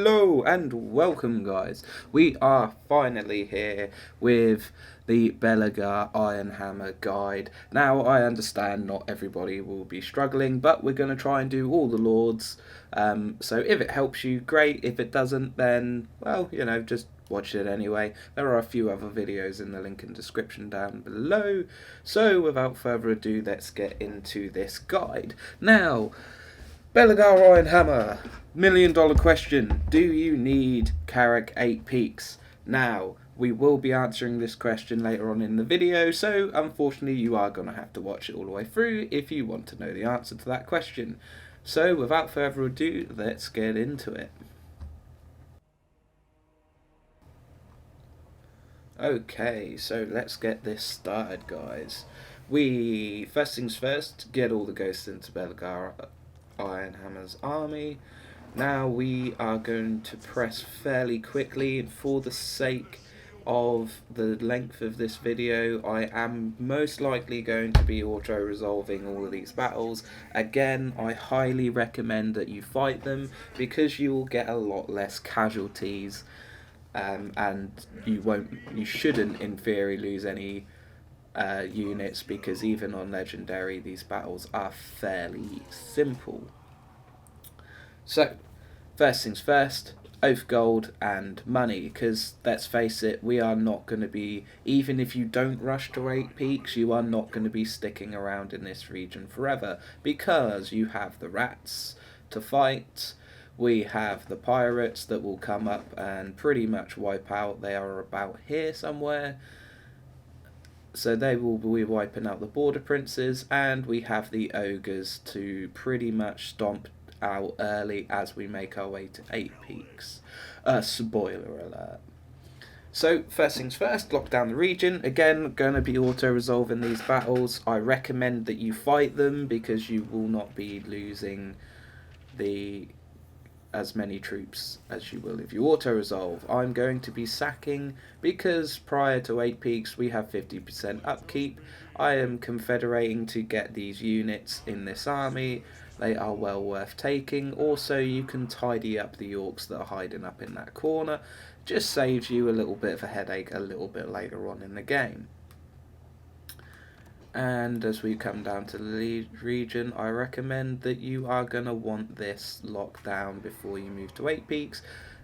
Hello and welcome, guys. We are finally here with the Belegar Ironhammer guide. Now, I understand not everybody will be struggling, but we're going to try and do all the lords. So if it helps you, great. If it doesn't, then, well, just watch it anyway. There are a few other videos in the link in the description down below. So without further ado, let's get into this guide. Now, Belegar Ironhammer, $1 million question. Do you need Carrack 8 Peaks? Now, we will be answering this question later on in the video, so unfortunately you are going to have to watch it all the way through if you want to know the answer to that question. So without further ado, let's get into it. Okay, so let's get this started, guys. First things first, get all the ghosts into Belegar Ironhammer's army. Now we are going to press fairly quickly for the sake of the length of this video. I am most likely going to be auto-resolving all of these battles. Again, I highly recommend that you fight them because you will get a lot less casualties, and you shouldn't in theory lose any units, because even on legendary these battles are fairly simple. So first things first, oath gold and money, because let's face it, we are not going to be, even if you don't rush to 8 peaks, you are not going to be sticking around in this region forever, because you have the rats to fight. We have the pirates that will come up and pretty much wipe out. They are about here somewhere. So they will be wiping out the border princes, and we have the ogres to pretty much stomp out early as we make our way to 8 peaks. Spoiler alert. So first things first, lock down the region. Again, going to be auto-resolving these battles. I recommend that you fight them because you will not be losing as many troops as you will if you auto-resolve. I'm going to be sacking because prior to 8 peaks we have 50% upkeep. I am confederating to get these units in this army. They are well worth taking. Also, you can tidy up the orcs that are hiding up in that corner. Just saves you a little bit of a headache a little bit later on in the game. And as we come down to the region, I recommend that you are going to want this locked down before you move to 8 peaks.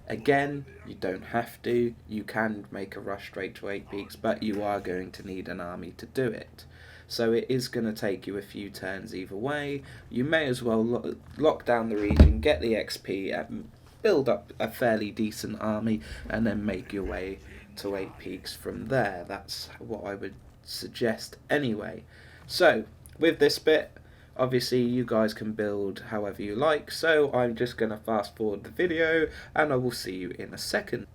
Again, you don't have to. You can make a rush straight to 8 peaks, but you are going to need an army to do it. So it is going to take you a few turns either way. You may as well lock down the region, get the XP, and build up a fairly decent army, and then make your way to 8 peaks from there. That's what I would suggest anyway. So with this bit, obviously you guys can build however you like, so I'm just going to fast forward the video and I will see you in a second.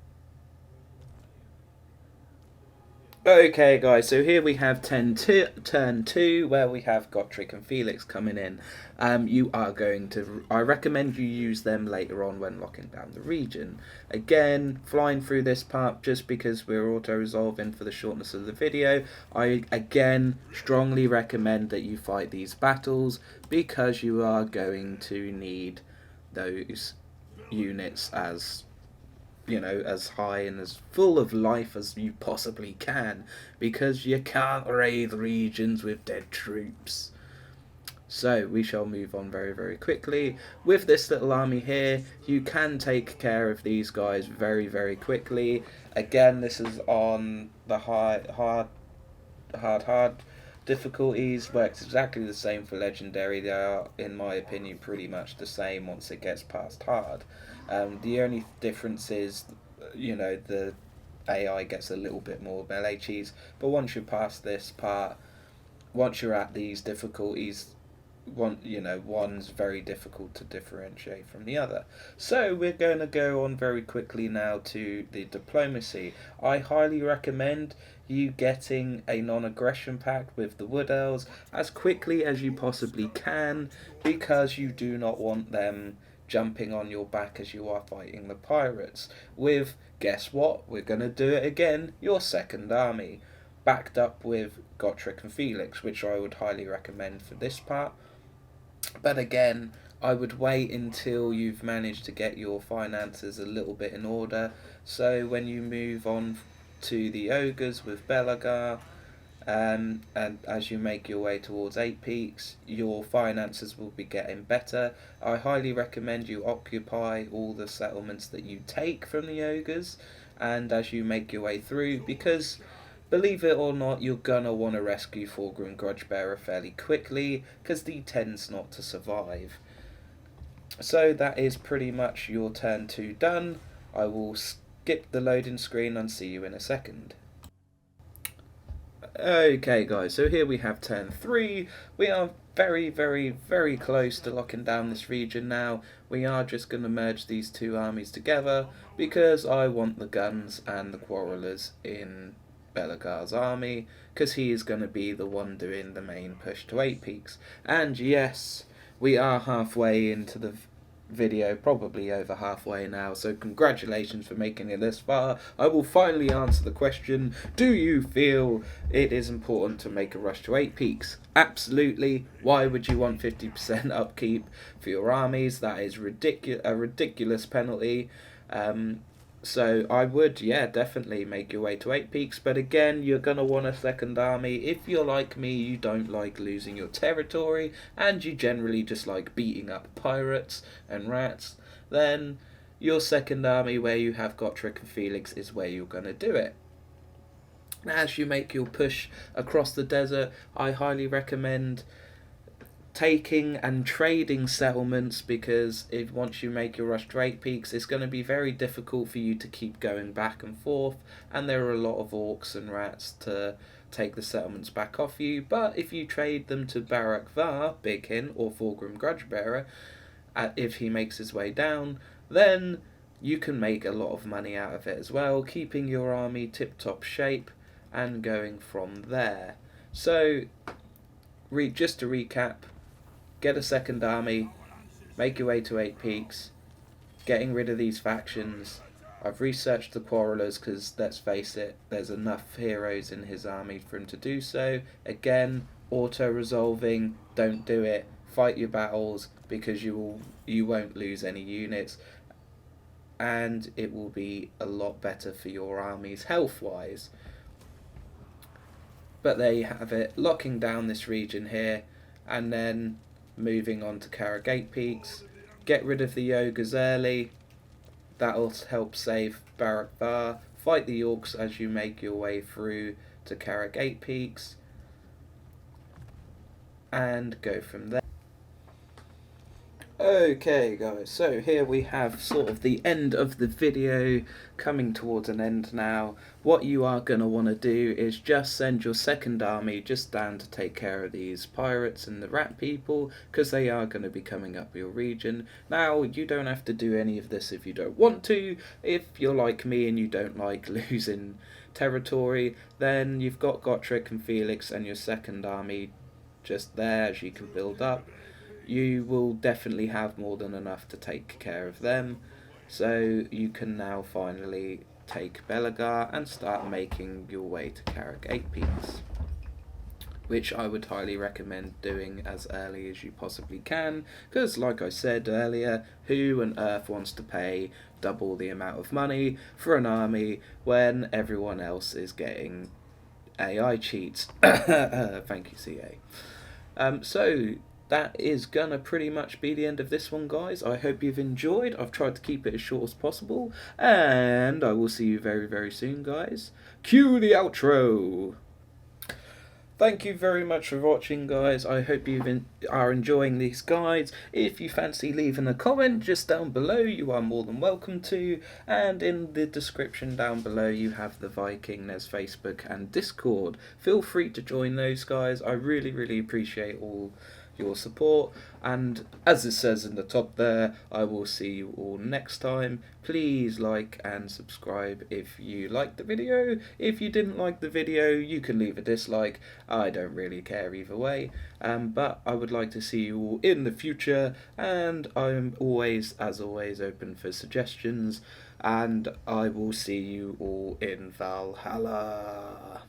Okay guys, so here we have turn 2 where we have Gotrek and Felix coming in. I recommend you use them later on when locking down the region. Again, flying through this part just because we're auto-resolving for the shortness of the video. I again strongly recommend that you fight these battles because you are going to need those units as high and as full of life as you possibly can, because you can't raid regions with dead troops. So we shall move on very, very quickly. With this little army here, you can take care of these guys very, very quickly. Again, this is on the hard difficulties. Works exactly the same for legendary. They are, in my opinion, pretty much the same once it gets past hard. The only difference is, the AI gets a little bit more melee cheese, but once you're past this part, once you're at these difficulties, one's very difficult to differentiate from the other. So we're going to go on very quickly now to the diplomacy. I highly recommend you getting a non-aggression pact with the Wood Elves as quickly as you possibly can, because you do not want them jumping on your back as you are fighting the pirates with, guess what, we're going to do it again, your second army, backed up with Gotrek and Felix, which I would highly recommend for this part. But again, I would wait until you've managed to get your finances a little bit in order. So when you move on to the ogres with Belegar, and as you make your way towards 8 peaks, your finances will be getting better. I highly recommend you occupy all the settlements that you take from the ogres, and as you make your way through, because believe it or not, you're gonna want to rescue Thorgrim Grudgebearer fairly quickly, because he tends not to survive. So that is pretty much your turn 2 done. I will skip the loading screen and see you in a second. Okay guys, so here we have turn 3. We are very, very, very close to locking down this region now. We are just going to merge these two armies together because I want the guns and the quarrelers in Belegar's army, because he is going to be the one doing the main push to 8 peaks. And yes, we are halfway into the video, probably over halfway now, so congratulations for making it this far. I will finally answer the question, do you feel it is important to make a rush to 8 peaks? Absolutely. Why would you want 50% upkeep for your armies? That is a ridiculous penalty. So I would, yeah, definitely make your way to 8 peaks, but again, you're going to want a second army. If you're like me, you don't like losing your territory, and you generally just like beating up pirates and rats, then your second army where you have Gotrek and Felix is where you're going to do it. As you make your push across the desert, I highly recommend taking and trading settlements, because if once you make your rush to 8 peaks, it's going to be very difficult for you to keep going back and forth, and there are a lot of orcs and rats to take the settlements back off you. But if you trade them to Barak Var, Big Hin, or Thorgrim Grudgebearer, if he makes his way down, then you can make a lot of money out of it as well, keeping your army tip-top shape and going from there. So just to recap, get a second army, make your way to 8 peaks, getting rid of these factions. I've researched the quarrelers because, let's face it, there's enough heroes in his army for him to do so. Again, auto-resolving, don't do it. Fight your battles, because you won't lose any units, and it will be a lot better for your armies health-wise. But there you have it, locking down this region here, and then moving on to Carragate Peaks. Get rid of the ogres early, that'll help save Barak Var. Fight the orcs as you make your way through to Carragate Peaks, and go from there. Okay guys, so here we have sort of the end of the video, coming towards an end now. What you are going to want to do is just send your second army just down to take care of these pirates and the rat people, because they are going to be coming up your region. Now, you don't have to do any of this if you don't want to. If you're like me and you don't like losing territory, then you've got Gotrek and Felix and your second army just there as you can build up. You will definitely have more than enough to take care of them, so you can now finally take Belegar and start making your way to Carragate Peaks, which I would highly recommend doing as early as you possibly can, because like I said earlier, who on earth wants to pay double the amount of money for an army when everyone else is getting AI cheats? Thank you, CA. So that is gonna pretty much be the end of this one, guys. I hope you've enjoyed. I've tried to keep it as short as possible, and I will see you very, very soon, guys. Cue the outro. Thank you very much for watching, guys. I hope you are enjoying these guides. If you fancy leaving a comment just down below, you are more than welcome to. And in the description down below, you have the Viking, there's Facebook and Discord. Feel free to join those, guys. I really, really appreciate all your support, and as it says in the top there, I will see you all next time. Please like and subscribe if you liked the video. If you didn't like the video, you can leave a dislike. I don't really care either way, but I would like to see you all in the future, and I'm always, as always, open for suggestions, and I will see you all in Valhalla.